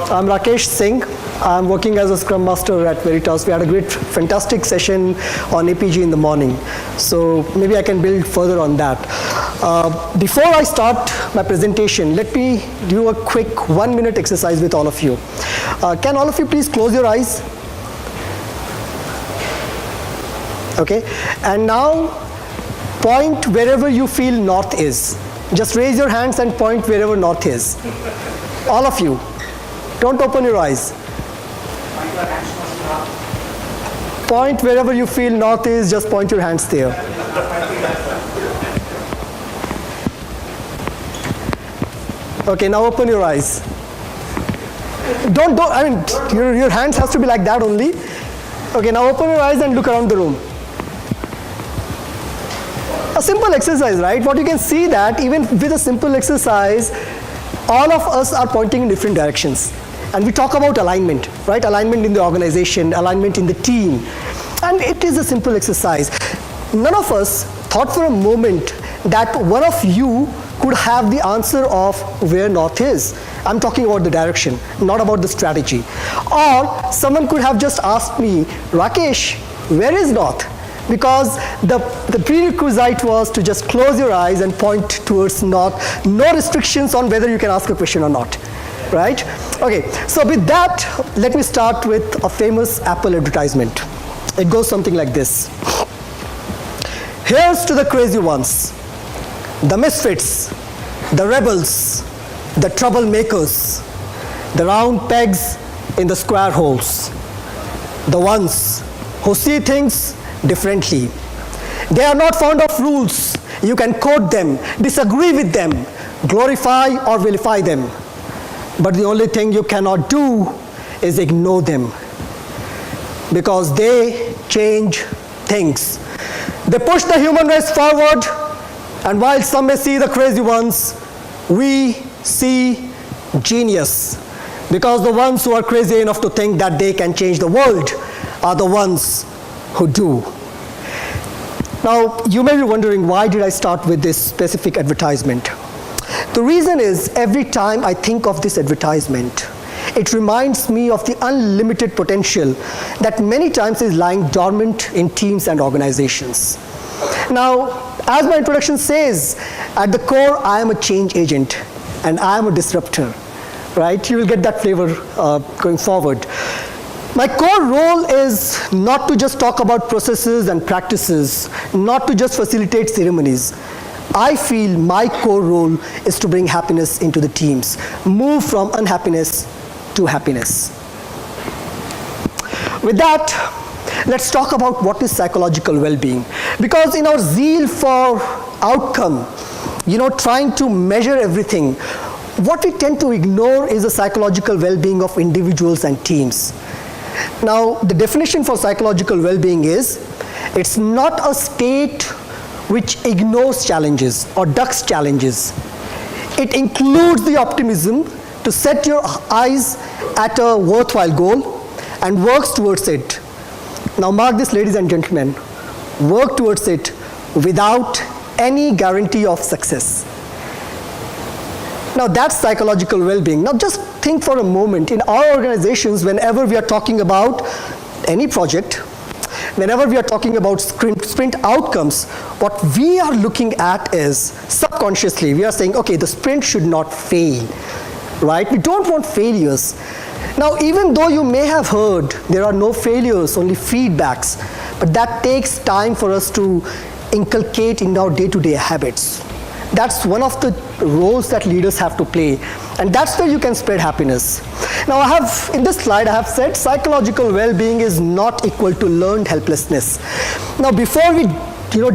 I'm Rakesh Singh. I'm working as a Scrum Master at Veritas. We had a great, fantastic session on APG in the morning. So maybe I can build further on that. Before I start my presentation, let me do a quick 1-minute exercise with all of you. Can all of you please close your eyes? Okay. And now point wherever you feel north is. Just raise your hands and point wherever north is. All of you. Don't open your eyes. Point wherever you feel north is, just point your hands there. Okay, now open your eyes. I mean, your hands has to be like that only. Okay, now open your eyes and look around the room. A simple exercise, right? What you can see that even with a simple exercise, all of us are pointing in different directions. And we talk about alignment, right? Alignment in the organization, alignment in the team. And it is a simple exercise. None of us thought for a moment that one of you could have the answer of where north is. I'm talking about the direction, not about the strategy. Or someone could have just asked me, Rakesh, where is north? Because the prerequisite was to just close your eyes and point towards north. No restrictions on whether you can ask a question or not, right? Okay, so with that, let me start with a famous Apple advertisement. It goes something like this. Here's to the crazy ones, the misfits, the rebels, the troublemakers, the round pegs in the square holes, the ones who see things differently. They are not fond of rules. You can quote them, disagree with them, glorify or vilify them. But the only thing you cannot do is ignore them, because they change things. They push the human race forward, and while some may see the crazy ones, we see genius. Because the ones who are crazy enough to think that they can change the world are the ones who do. Now, you may be wondering, why did I start with this specific advertisement? The reason is, every time I think of this advertisement, it reminds me of the unlimited potential that many times is lying dormant in teams and organizations. Now, as my introduction says, at the core, I am a change agent and I am a disruptor, right? You will get that flavor going forward. My core role is not to just talk about processes and practices, not to just facilitate ceremonies. I feel my core role is to bring happiness into the teams, move from unhappiness to happiness. With that, let's talk about what is psychological well-being. Because in our zeal for outcome, trying to measure everything, what we tend to ignore is the psychological well-being of individuals and teams. Now, the definition for psychological well-being is, it's not a state which ignores challenges or ducks challenges. It includes the optimism to set your eyes at a worthwhile goal and works towards it. Now mark this, ladies and gentlemen, work towards it without any guarantee of success. Now that's psychological well-being. Now just think for a moment, in our organizations, whenever we are talking about any project, whenever we are talking about sprint outcomes, what we are looking at is, subconsciously, we are saying, okay, the sprint should not fail, right? We don't want failures. Now, even though you may have heard there are no failures, only feedbacks, but that takes time for us to inculcate in our day-to-day habits. That's one of the roles that leaders have to play, and that's where you can spread happiness. Now, in this slide, I have said psychological well-being is not equal to learned helplessness. Now, before we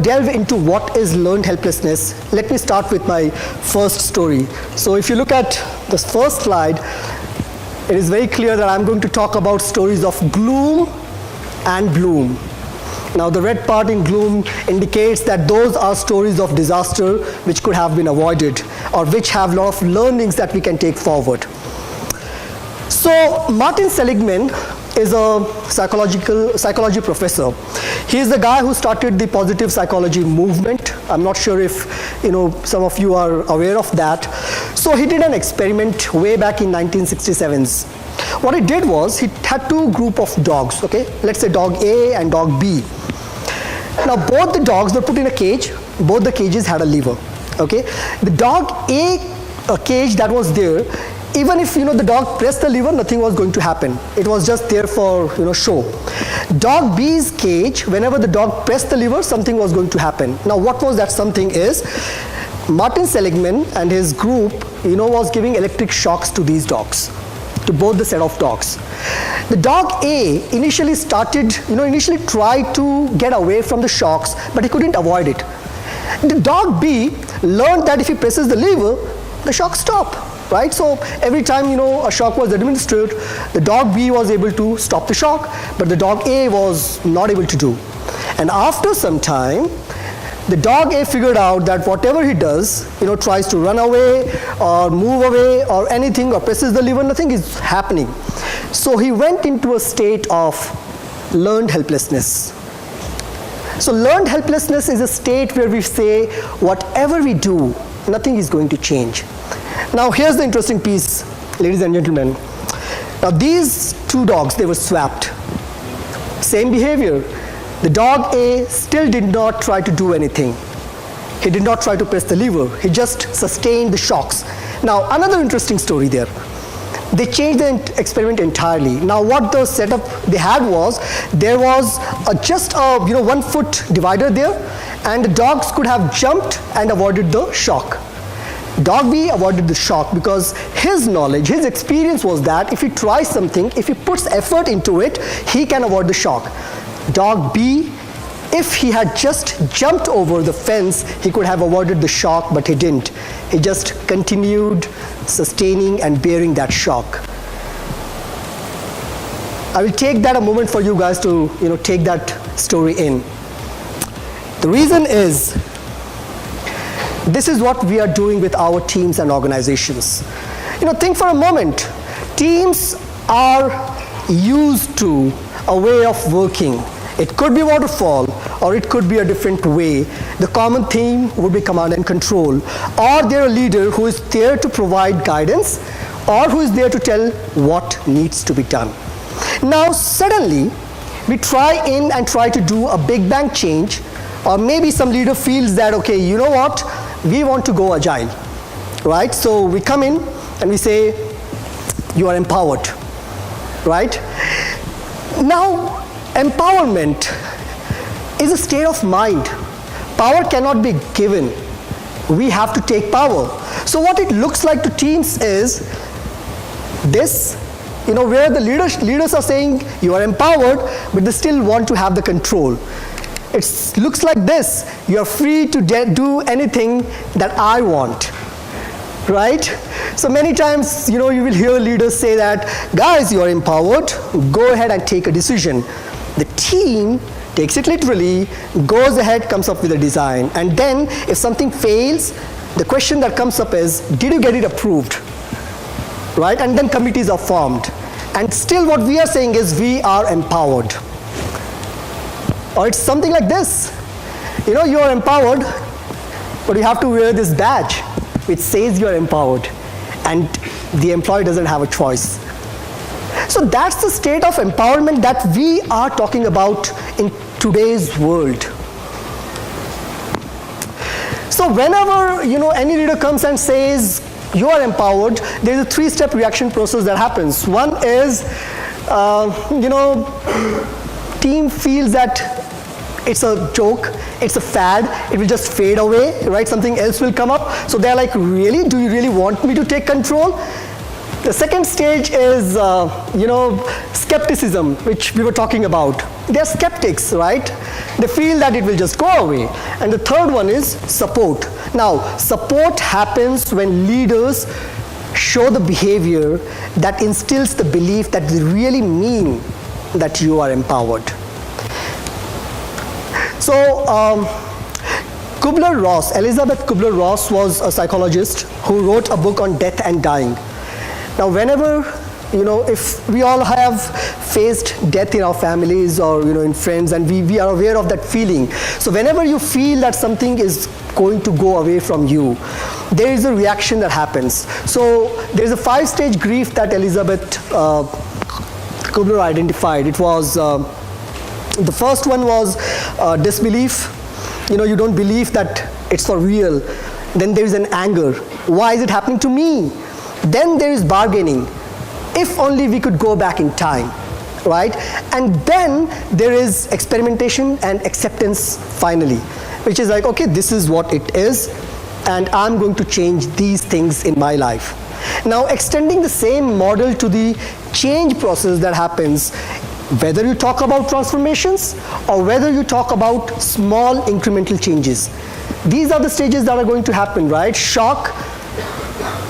delve into what is learned helplessness, let me start with my first story. So if you look at this first slide, it is very clear that I'm going to talk about stories of gloom and bloom. Now, the red part in gloom indicates that those are stories of disaster which could have been avoided, or which have a lot of learnings that we can take forward. So Martin Seligman is a psychology professor. He is the guy who started the positive psychology movement. I'm not sure if some of you are aware of that. So he did an experiment way back in 1967. What he did was he had two group of dogs, okay? Let's say dog A and dog B. Now both the dogs were put in a cage. Both the cages had a lever, okay? The dog A cage that was there, even if the dog pressed the lever, nothing was going to happen. It was just there for show. Dog B's cage, whenever the dog pressed the lever, something was going to happen. Now what was that something is, Martin Seligman and his group was giving electric shocks to these dogs, to both the set of dogs. The dog A initially tried to get away from the shocks, but he couldn't avoid it. The dog B learned that if he presses the lever, the shocks stop, right? So every time a shock was administered, the dog B was able to stop the shock, but the dog A was not able to do. And after some time, the dog A figured out that whatever he does, tries to run away or move away or anything, or presses the lever, nothing is happening. So he went into a state of learned helplessness. So learned helplessness is a state where we say, whatever we do, nothing is going to change. Now here's the interesting piece, ladies and gentlemen. Now these two dogs, they were swapped. Same behavior. The dog A still did not try to do anything. He did not try to press the lever. He just sustained the shocks. Now another interesting story there. They changed the experiment entirely. Now what the setup they had was, there was just a 1 foot divider there, and the dogs could have jumped and avoided the shock. Dog B avoided the shock because his knowledge, his experience was that if he tries something, if he puts effort into it, he can avoid the shock. Dog B, if he had just jumped over the fence, he could have avoided the shock, but he didn't. He just continued sustaining and bearing that shock. I will take that a moment for you guys to take that story in. The reason is, this is what we are doing with our teams and organizations. Think for a moment. Teams are used to a way of working. It could be waterfall, or it could be a different way. The common theme would be command and control. Or they're a leader who is there to provide guidance, or who is there to tell what needs to be done. Now suddenly, we try to do a big bang change, or maybe some leader feels that, okay, you know what, we want to go agile, right? So we come in and we say, you are empowered, right? Now, empowerment is a state of mind. Power cannot be given. We have to take power. So what it looks like to teams is this, where the leaders are saying you are empowered, but they still want to have the control. It looks like this: you are free to do anything that I want, right? So many times, you will hear leaders say that, guys, you are empowered, go ahead and take a decision. The team takes it literally, goes ahead, comes up with a design, and then if something fails, the question that comes up is, did you get it approved, right? And then committees are formed. And still what we are saying is, we are empowered. Or it's something like this. You are empowered, but you have to wear this badge which says you are empowered, and the employee doesn't have a choice. So that's the state of empowerment that we are talking about in today's world. So whenever any leader comes and says you are empowered, there is a 3-step reaction process that happens. One is, team feels that it's a joke, it's a fad, it will just fade away, right? Something else will come up. So they're like, really? Do you really want me to take control? The second stage is, skepticism, which we were talking about. They're skeptics, right? They feel that it will just go away. And the third one is support. Now, support happens when leaders show the behavior that instills the belief that they really mean that you are empowered. So, Elizabeth Kubler-Ross was a psychologist who wrote a book on death and dying. Now, whenever, if we all have faced death in our families or, in friends, and we are aware of that feeling. So whenever you feel that something is going to go away from you, there is a reaction that happens. So there's a 5-stage grief that Elizabeth Kubler identified. It was, the first one was disbelief. You don't believe that it's for real. Then there is an anger. Why is it happening to me? Then there is bargaining. If only we could go back in time, right? And then there is experimentation and acceptance finally, which is like, okay, this is what it is, and I'm going to change these things in my life. Now, extending the same model to the change process that happens, whether you talk about transformations or whether you talk about small incremental changes. These are the stages that are going to happen, right? Shock,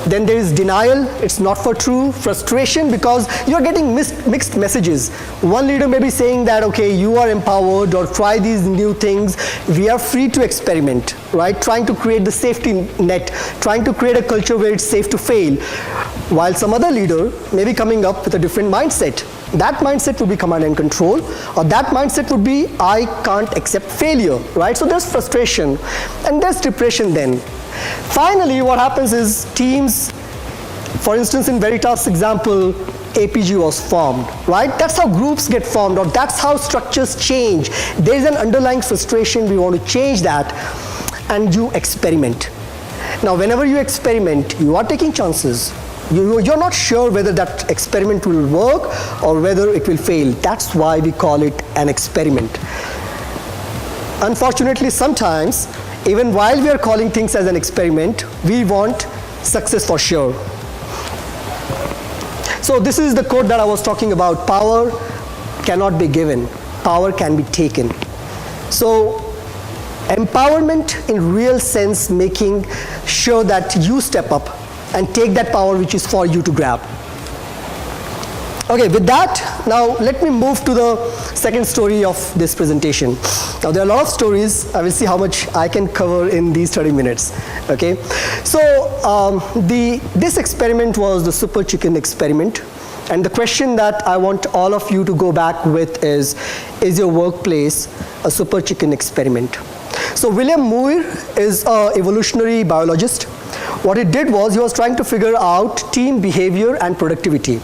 then there is denial, it's not for true, frustration because you're getting mixed messages. One leader may be saying that, okay, you are empowered or try these new things, we are free to experiment, right? Trying to create the safety net, trying to create a culture where it's safe to fail, while some other leader may be coming up with a different mindset. That mindset would be command and control, or that mindset would be, I can't accept failure, right? So there's frustration, and there's depression then. Finally, what happens is teams, for instance, in Veritas example, APG was formed, right? That's how groups get formed, or that's how structures change. There is an underlying frustration, we want to change that, and you experiment. Now, whenever you experiment, you are taking chances. You're not sure whether that experiment will work or whether it will fail. That's why we call it an experiment. Unfortunately, sometimes, even while we are calling things as an experiment, we want success for sure. So this is the quote that I was talking about. Power cannot be given. Power can be taken. So empowerment in real sense, making sure that you step up and take that power which is for you to grab. Okay, with that, now let me move to the second story of this presentation. Now there are a lot of stories. I will see how much I can cover in these 30 minutes. Okay, so this experiment was the super chicken experiment. And the question that I want all of you to go back with is your workplace a super chicken experiment? So William Muir is an evolutionary biologist. What he did was he was trying to figure out team behavior and productivity.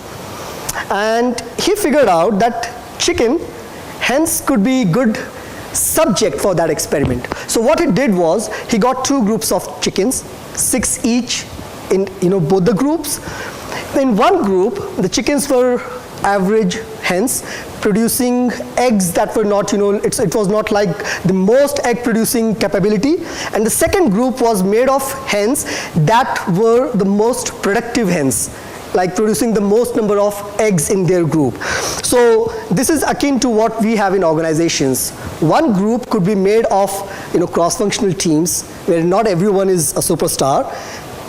And he figured out that chicken hens could be good subject for that experiment. So what he did was he got 2 groups of chickens, 6 each in both the groups. In one group, the chickens were average hens producing eggs that were not, it was not like the most egg producing capability. And the second group was made of hens that were the most productive hens, like producing the most number of eggs in their group. So this is akin to what we have in organizations. One group could be made of cross-functional teams where not everyone is a superstar.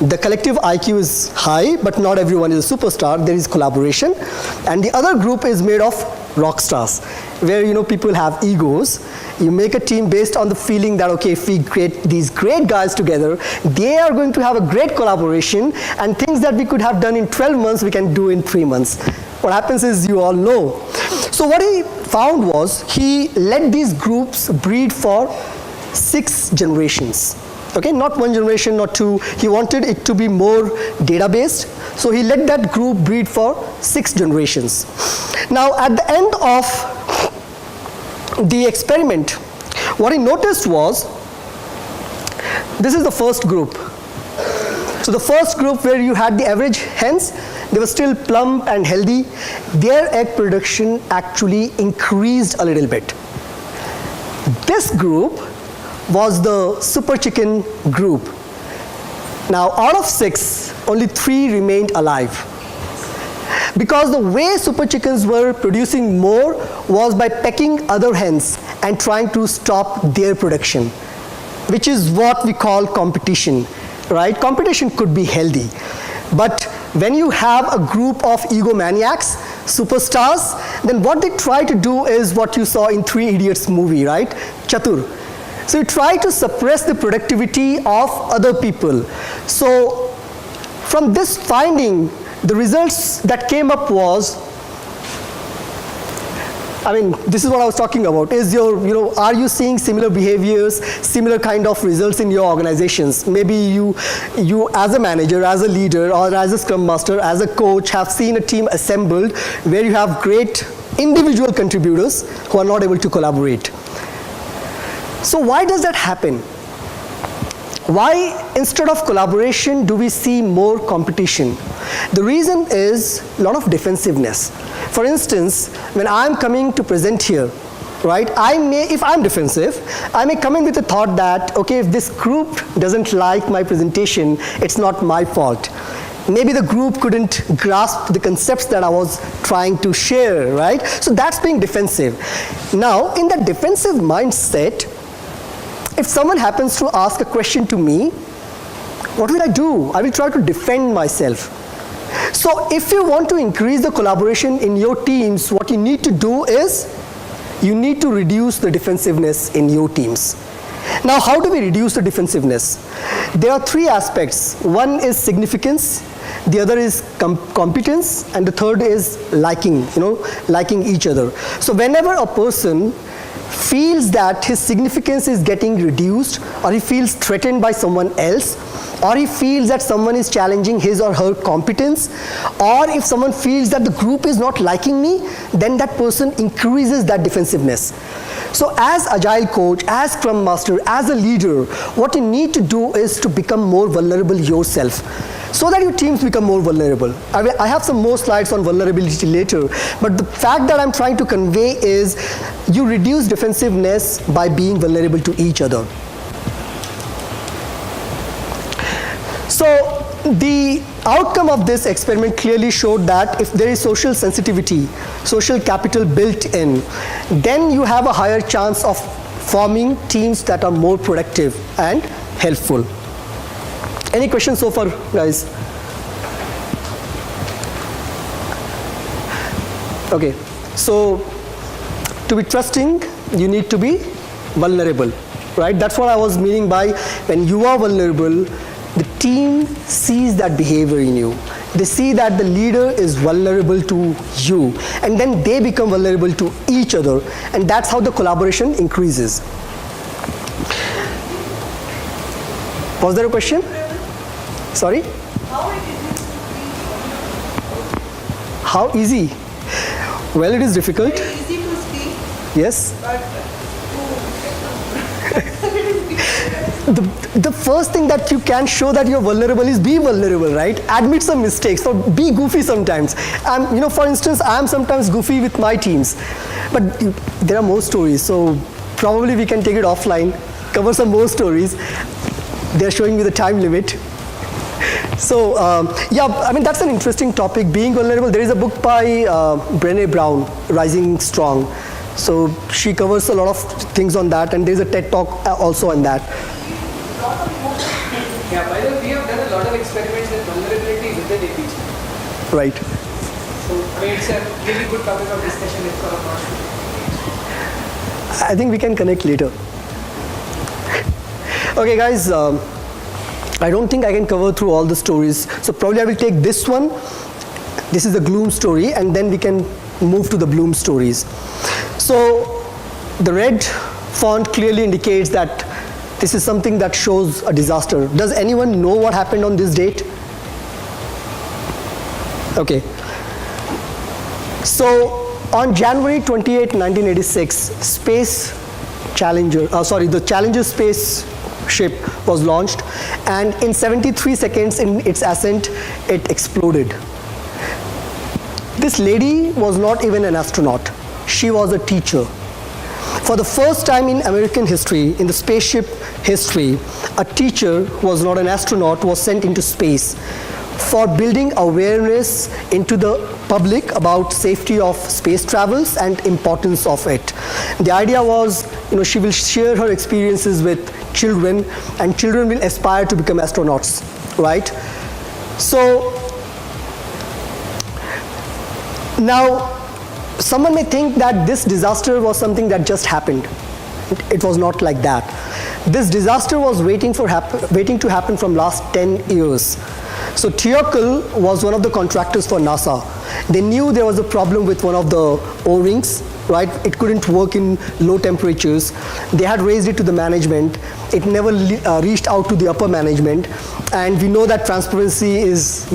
The collective IQ is high, but not everyone is a superstar. There is collaboration. And the other group is made of rock stars, where people have egos. You make a team based on the feeling that, okay, if we create these great guys together, they are going to have a great collaboration, and things that we could have done in 12 months, we can do in 3 months. What happens is, you all know. So what he found was, he let these groups breed for 6 generations. Okay, not 1 generation, not 2. He wanted it to be more data-based. So he let that group breed for 6 generations. Now, at the end of the experiment, what he noticed was, this is the first group. So the first group where you had the average hens, they were still plump and healthy. Their egg production actually increased a little bit. This group was the super chicken group. Now, out of 6, only 3 remained alive. Because the way super chickens were producing more was by pecking other hens and trying to stop their production, which is what we call competition, right? Competition could be healthy. But when you have a group of egomaniacs, superstars, then what they try to do is what you saw in 3 Idiots movie, right? Chatur. So you try to suppress the productivity of other people. So from this finding, the results that came up was, I mean, this is what I was talking about. Are you seeing similar behaviors, similar kind of results in your organizations? Maybe you as a manager, as a leader, or as a scrum master, as a coach, have seen a team assembled where you have great individual contributors who are not able to collaborate. So why does that happen? Why, instead of collaboration, do we see more competition? The reason is a lot of defensiveness. For instance, when I'm coming to present here, right, if I'm defensive, I may come in with the thought that, okay, if this group doesn't like my presentation, it's not my fault. Maybe the group couldn't grasp the concepts that I was trying to share, right? So that's being defensive. Now, in that defensive mindset, if someone happens to ask a question to me, what will I do? I will try to defend myself. So if you want to increase the collaboration in your teams, what you need to do is, you need to reduce the defensiveness in your teams. Now, how do we reduce the defensiveness? There are three aspects. One is significance, the other is competence, and the third is liking each other. So whenever a person feels that his significance is getting reduced, or he feels threatened by someone else, or he feels that someone is challenging his or her competence, or if someone feels that the group is not liking me, then that person increases that defensiveness. So as agile coach, as scrum master, as a leader, what you need to do is to become more vulnerable yourself, so that your teams become more vulnerable. I have some more slides on vulnerability later, but the fact that I'm trying to convey is you reduce defensiveness by being vulnerable to each other. So the outcome of this experiment clearly showed that if there is social sensitivity, social capital built in, then you have a higher chance of forming teams that are more productive and helpful. Any questions so far, guys? Okay, so to be trusting, you need to be vulnerable, right? That's what I was meaning by when you are vulnerable, the team sees that behavior in you. They see that the leader is vulnerable to you, and then they become vulnerable to each other, and that's how the collaboration increases. Was there a question? Sorry? How easy? Well, it is difficult. Very easy to speak. Yes. But The first thing that you can show that you're vulnerable is be vulnerable, right? Admit some mistakes, or be goofy sometimes. For instance, I'm sometimes goofy with my teams, but there are more stories, so probably we can take it offline, cover some more stories. They're showing me the time limit. So, that's an interesting topic, being vulnerable. There is a book by Brené Brown, Rising Strong. So she covers a lot of things on that, and there's a TED talk also on that. Yeah, by the way, we have done a lot of experiments with vulnerability within APG. Right. So, it's a really good topic of discussion if for a part. I think we can connect later. Okay, guys, I don't think I can cover through all the stories. So probably I will take this one. This is the gloom story, and then we can move to the bloom stories. So the red font clearly indicates that this is something that shows a disaster. Does anyone know what happened on this date? Okay. So on January 28, 1986, the Challenger spaceship was launched, and in 73 seconds in its ascent, it exploded. This lady was not even an astronaut. She was a teacher. For the first time in American history, in the spaceship history, a teacher who was not an astronaut was sent into space for building awareness into the public about safety of space travels and importance of it. The idea was, she will share her experiences with children, and children will aspire to become astronauts, right? So now, someone may think that this disaster was something that just happened. It was not like that. This disaster was waiting to happen from last 10 years. So Teocl was one of the contractors for NASA. They knew there was a problem with one of the O-rings, right? It couldn't work in low temperatures. They had raised it to the management. It never reached out to the upper management. And we know that transparency is,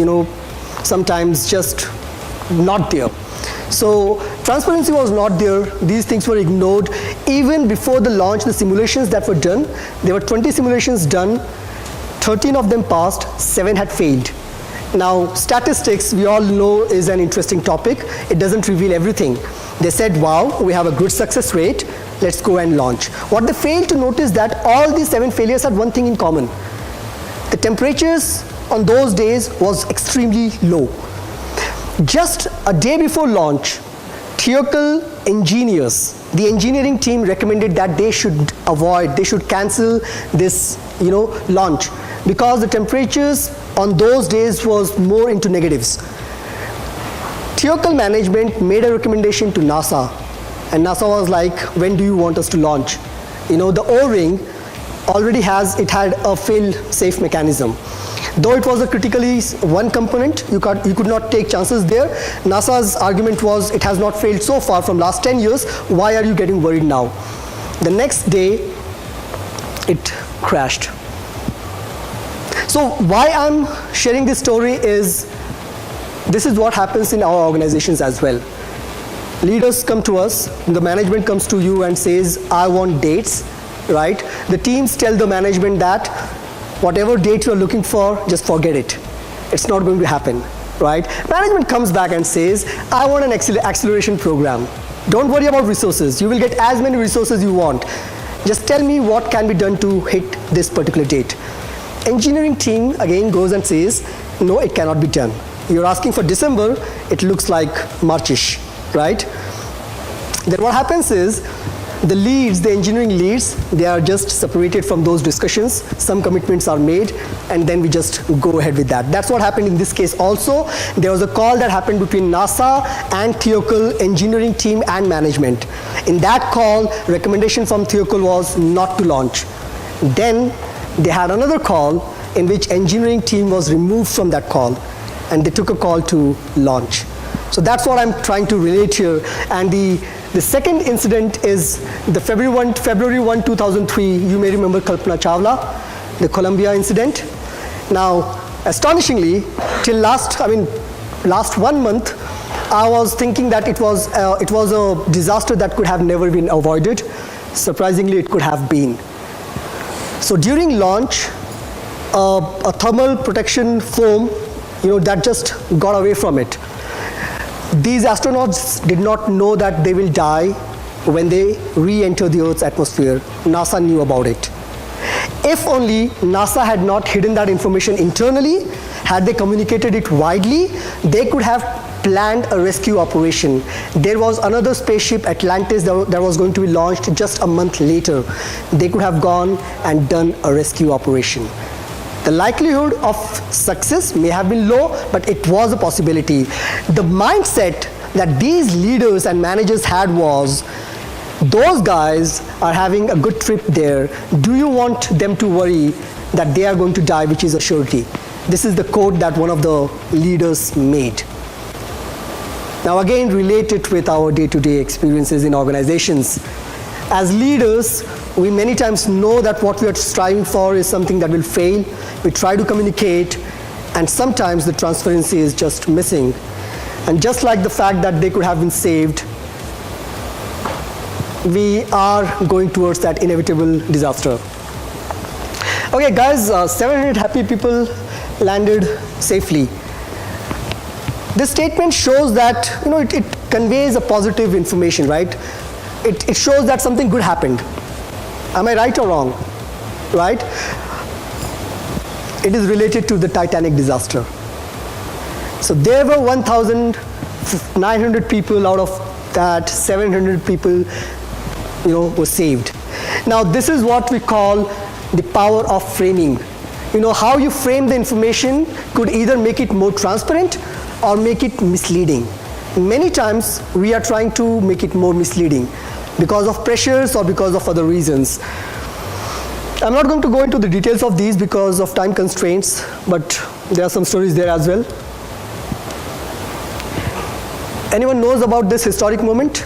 sometimes just not there. So transparency was not there. These things were ignored. Even before the launch, the simulations that were done, there were 20 simulations done. 13 of them passed, 7 had failed. Now, statistics, we all know, is an interesting topic. It doesn't reveal everything. They said, wow, we have a good success rate, let's go and launch. What they failed to notice that all these 7 failures had one thing in common. The temperatures on those days was extremely low. Just a day before launch, theoretical engineers, the engineering team recommended that they should cancel this, launch, because the temperatures on those days was more into negatives. Theoretical management made a recommendation to NASA, and NASA was like, when do you want us to launch? The O-ring already had a fail-safe mechanism. Though it was a critically one component, you could not take chances there. NASA's argument was, it has not failed so far from last 10 years, why are you getting worried now? The next day, it crashed. So why I'm sharing this story is, this is what happens in our organizations as well. Leaders come to us, the management comes to you and says, I want dates, right? The teams tell the management that whatever date you're looking for, just forget it. It's not going to happen, right? Management comes back and says, I want an acceleration program. Don't worry about resources. You will get as many resources you want. Just tell me what can be done to hit this particular date. Engineering team again goes and says, no, it cannot be done. You're asking for December, it looks like Marchish, right? Then what happens is, the leads, the engineering leads, they are just separated from those discussions. Some commitments are made, and then we just go ahead with that. That's what happened in this case also. There was a call that happened between NASA and theoretical engineering team and management. In that call, recommendation from theoretical was not to launch. Then they had another call in which engineering team was removed from that call, and they took a call to launch. So that's what I'm trying to relate here. And the second incident is the February 1, 2003. You may remember Kalpana Chawla, the Columbia incident. Now, astonishingly, till last 1 month, I was thinking that it was a disaster that could have never been avoided. Surprisingly, it could have been. So during launch, a thermal protection foam, that just got away from it. These astronauts did not know that they will die when they re-enter the Earth's atmosphere. NASA knew about it. If only NASA had not hidden that information internally, had they communicated it widely, they could have planned a rescue operation. There was another spaceship, Atlantis, that was going to be launched just a month later. They could have gone and done a rescue operation. The likelihood of success may have been low, but it was a possibility. The mindset that these leaders and managers had was, those guys are having a good trip there. Do you want them to worry that they are going to die, which is a surety? This is the quote that one of the leaders made. Now again, relate it with our day-to-day experiences in organizations. As leaders, we many times know that what we are striving for is something that will fail. We try to communicate, and sometimes the transparency is just missing. And just like the fact that they could have been saved, we are going towards that inevitable disaster. Okay guys, 700 happy people landed safely. This statement shows that, it conveys a positive information, right? It shows that something good happened. Am I right or wrong? Right? It is related to the Titanic disaster. So there were 1,900 people, out of that 700 people, were saved. Now this is what we call the power of framing. How you frame the information could either make it more transparent or make it misleading. Many times we are trying to make it more misleading because of pressures or because of other reasons. I'm not going to go into the details of these because of time constraints, but there are some stories there as well. Anyone knows about this historic moment?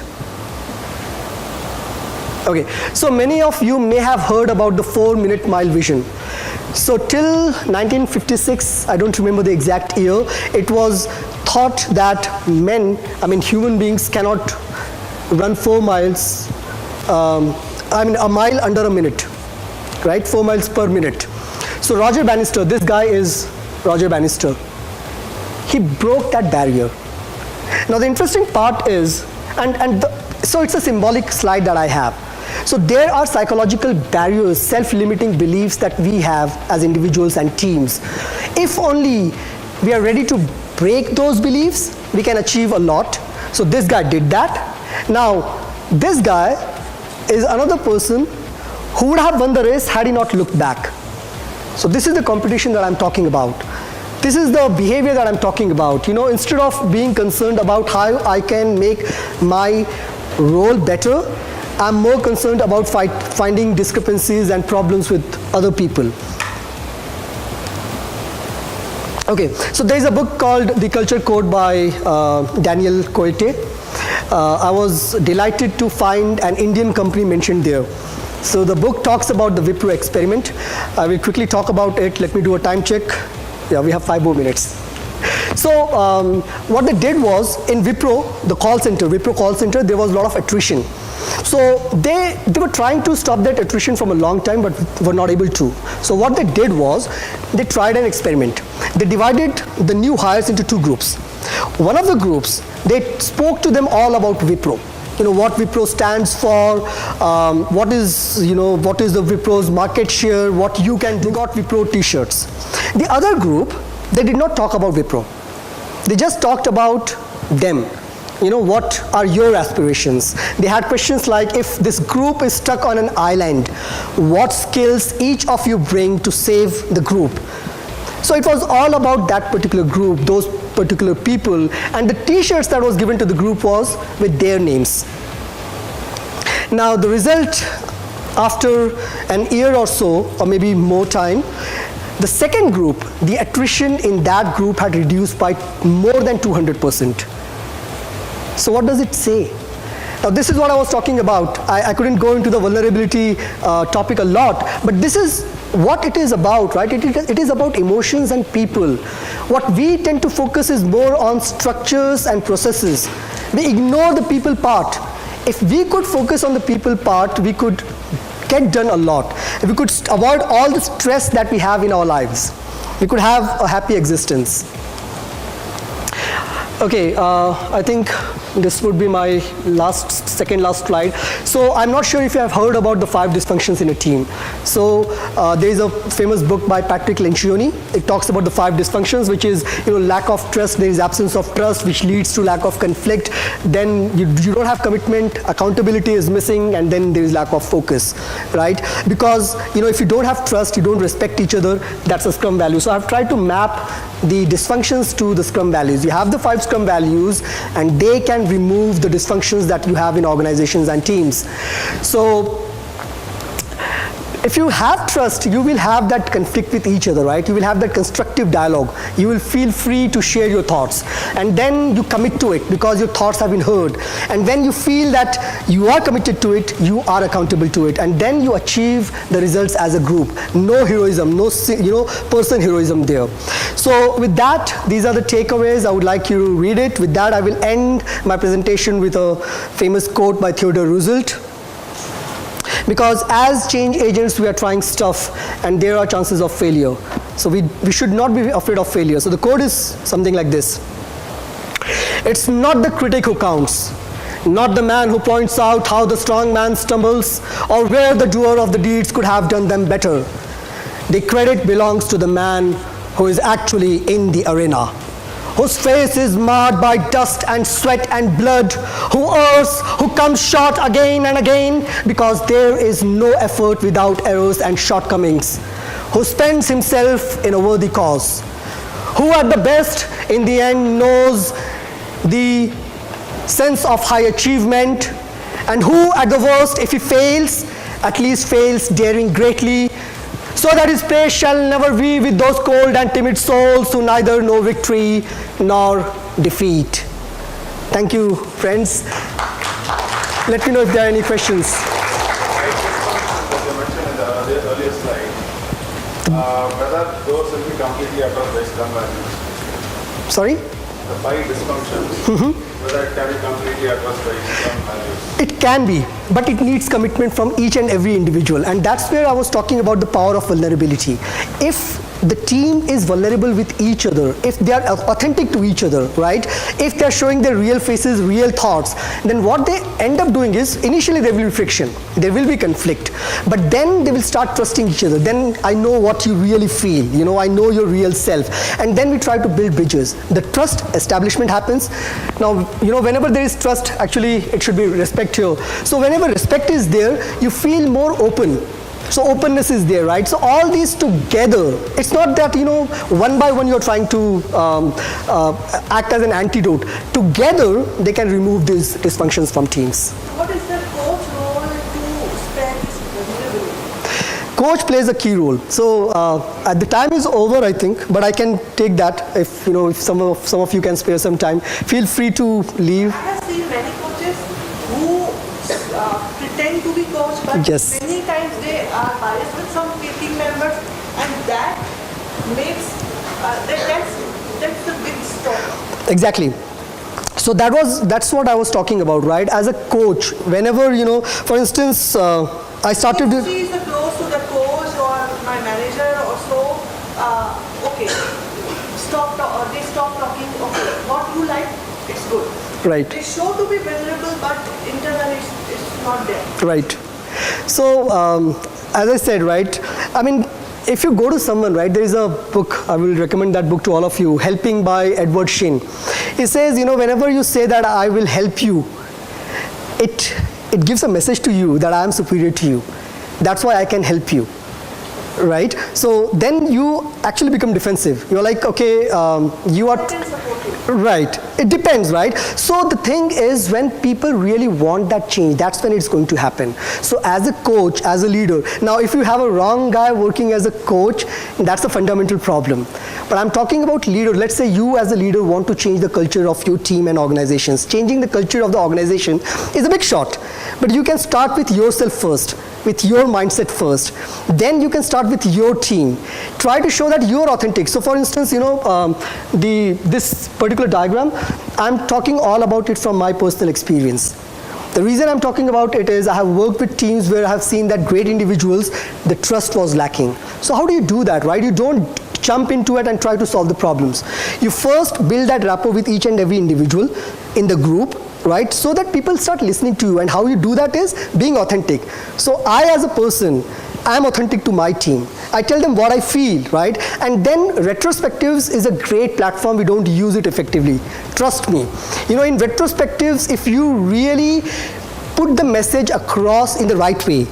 Okay, so many of you may have heard about the 4-minute mile vision. So till 1956, I don't remember the exact year, it was thought that human beings cannot run 4 miles, a mile under a minute, right? 4 miles per minute. So Roger Bannister, this guy is Roger Bannister. He broke that barrier. Now the interesting part is, so it's a symbolic slide that I have. So there are psychological barriers, self-limiting beliefs that we have as individuals and teams. If only we are ready to break those beliefs, we can achieve a lot. So this guy did that. Now, this guy is another person who would have won the race had he not looked back. So this is the competition that I'm talking about. This is the behavior that I'm talking about. Instead of being concerned about how I can make my role better, I'm more concerned about finding discrepancies and problems with other people. Okay, so there's a book called The Culture Code by Daniel Coete. I was delighted to find an Indian company mentioned there. So the book talks about the Wipro experiment. I will quickly talk about it. Let me do a time check. Yeah, we have 5 more minutes. So what they did was, in Wipro, Wipro call center, there was a lot of attrition. So they were trying to stop that attrition from a long time, but were not able to. So what they did was, they tried an experiment. They divided the new hires into 2 groups. One of the groups, they spoke to them all about Wipro. What Wipro stands for, what is the Wipro's market share, what you can do. They got Wipro t-shirts. The other group, they did not talk about Wipro. They just talked about them. What are your aspirations? They had questions like, if this group is stuck on an island, what skills each of you bring to save the group? So it was all about that particular group, those particular people, and the t-shirts that was given to the group was with their names. Now the result, after an year or so, or maybe more time, the second group, the attrition in that group had reduced by more than 200%. So what does it say? Now this is what I was talking about. I couldn't go into the vulnerability topic a lot, but this is what it is about, right? It is about emotions and people. What we tend to focus is more on structures and processes. We ignore the people part. If we could focus on the people part, we could get done a lot. If we could avoid all the stress that we have in our lives, we could have a happy existence. Okay, I think this would be my second last slide. So I'm not sure if you have heard about the 5 dysfunctions in a team. So there is a famous book by Patrick Lencioni. It talks about the 5 dysfunctions, which is lack of trust. There is absence of trust, which leads to lack of conflict. Then you don't have commitment. Accountability is missing, and then there is lack of focus, right? Because if you don't have trust, you don't respect each other. That's a Scrum value. So I've tried to map the dysfunctions to the Scrum values. You have the 5 Scrum values, and they can remove the dysfunctions that you have in organizations and teams. So if you have trust, you will have that conflict with each other, right? You will have that constructive dialogue. You will feel free to share your thoughts, and then you commit to it because your thoughts have been heard. And when you feel that you are committed to it, you are accountable to it, and then you achieve the results as a group. No heroism, no person heroism there. So with that, these are the takeaways. I would like you to read it. With that, I will end my presentation with a famous quote by Theodore Roosevelt. Because as change agents, we are trying stuff, and there are chances of failure. So we should not be afraid of failure. So the quote is something like this: it's not the critic who counts, not the man who points out how the strong man stumbles, or where the doer of the deeds could have done them better. The credit belongs to the man who is actually in the arena, whose face is marred by dust and sweat and blood, who errs, who comes short again and again, because there is no effort without errors and shortcomings, who spends himself in a worthy cause, who at the best, in the end, knows the sense of high achievement, and who at the worst, if he fails, at least fails daring greatly, so that his place shall never be with those cold and timid souls who neither know victory nor defeat. Thank you, friends. Let me know if there are any questions. Whether those will be completely addressed by Scrum values. Sorry? The 5 dysfunctions, whether it can be completely addressed by Scrum values. It can be, but it needs commitment from each and every individual. And that's where I was talking about the power of vulnerability. If the team is vulnerable with each other, if they are authentic to each other, right? If they're showing their real faces, real thoughts, then what they end up doing is, initially there will be friction, there will be conflict, but then they will start trusting each other. Then I know what you really feel, you know, I know your real self. And then we try to build bridges. The trust establishment happens. Now, you know, whenever there is trust, actually it should be respect here. So whenever respect is there, you feel more open. So openness is there, right? So all these together, it's not that, you know, one by one you're trying to act as an antidote. Together, they can remove these dysfunctions from teams. What is the coach role to spread this vulnerability? Coach plays a key role. So at the time is over, I think, but I can take that if, you know, if some of you can spare some time. Feel free to leave. I have seen many coaches who pretend to be coach, but Yes. many times they are biased with some team members, and that makes that's the big stop. Exactly. So that's what I was talking about, right? As a coach, whenever, you know, for instance, I started If she is close to the coach or my manager or so, okay, they stop talking, okay, what you like, it's good. right. They show to be vulnerable, but internally it's not there. Right. So, as I said, right, I mean, if you go to someone, right, there is a book, I will recommend that book to all of you, Helping by Edward Shin. He says, you know, whenever you say that I will help you, it gives a message to you that I am superior to you. That's why I can help you. Right? So then you actually become defensive. You're like, okay, you are... I can support you. Right. It depends, right? So the thing is, when people really want that change, that's when it's going to happen. So as a coach, as a leader, now if you have a wrong guy working as a coach, that's a fundamental problem. But I'm talking about leader. Let's say you as a leader want to change the culture of your team and organizations. Changing the culture of the organization is a big shot. But you can start with yourself first, with your mindset first. Then you can start with your team. Try to show that you're authentic. So for instance, you know, this particular diagram, I'm talking all about it from my personal experience. The reason I'm talking about it is I have worked with teams where I have seen that great individuals, the trust was lacking. So how do you do that, right? You don't jump into it and try to solve the problems. You first build that rapport with each and every individual in the group, right? So that people start listening to you. And how you do that is being authentic. So I, as a person, I'm authentic to my team. I tell them what I feel, right? And then retrospectives is a great platform. We don't use it effectively. Trust me. You know, in retrospectives, if you really put the message across in the right way,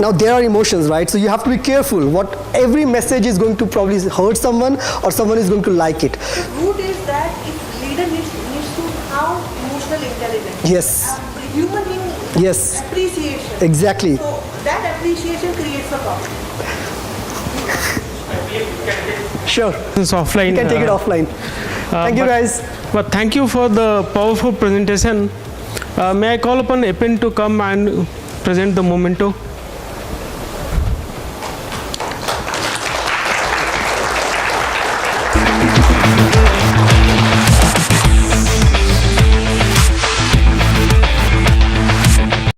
now there are emotions, right? So you have to be careful. What every message is going to probably hurt someone, or someone is going to like it. The root is that if leader needs to have emotional intelligence. Yes. Human being Yes. appreciation. Exactly. So that appreciation creates a problem. Sure. It's offline. You can take it offline. Thank you, guys. But thank you for the powerful presentation. May I call upon Epen to come and present the memento?